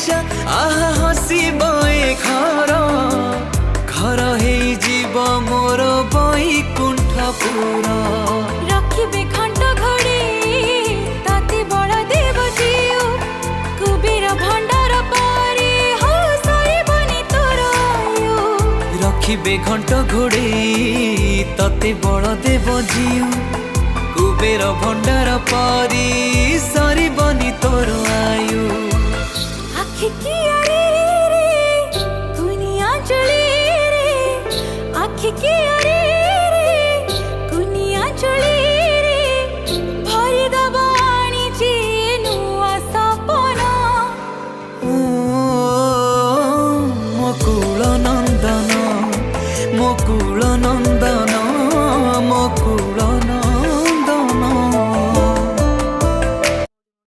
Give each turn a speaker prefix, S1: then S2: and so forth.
S1: दिशा आहा हसीब ए घर घर हे जीव मोर बैकुंठपुर
S2: रखिबे घंट घड़ी ताते बड़ देव जीव कुबेर भंडार पारे हो सईबनी तोर आयु
S1: रखिबे घंट घोड़े तते बड़ देव जीव कुबेर भंडार पारी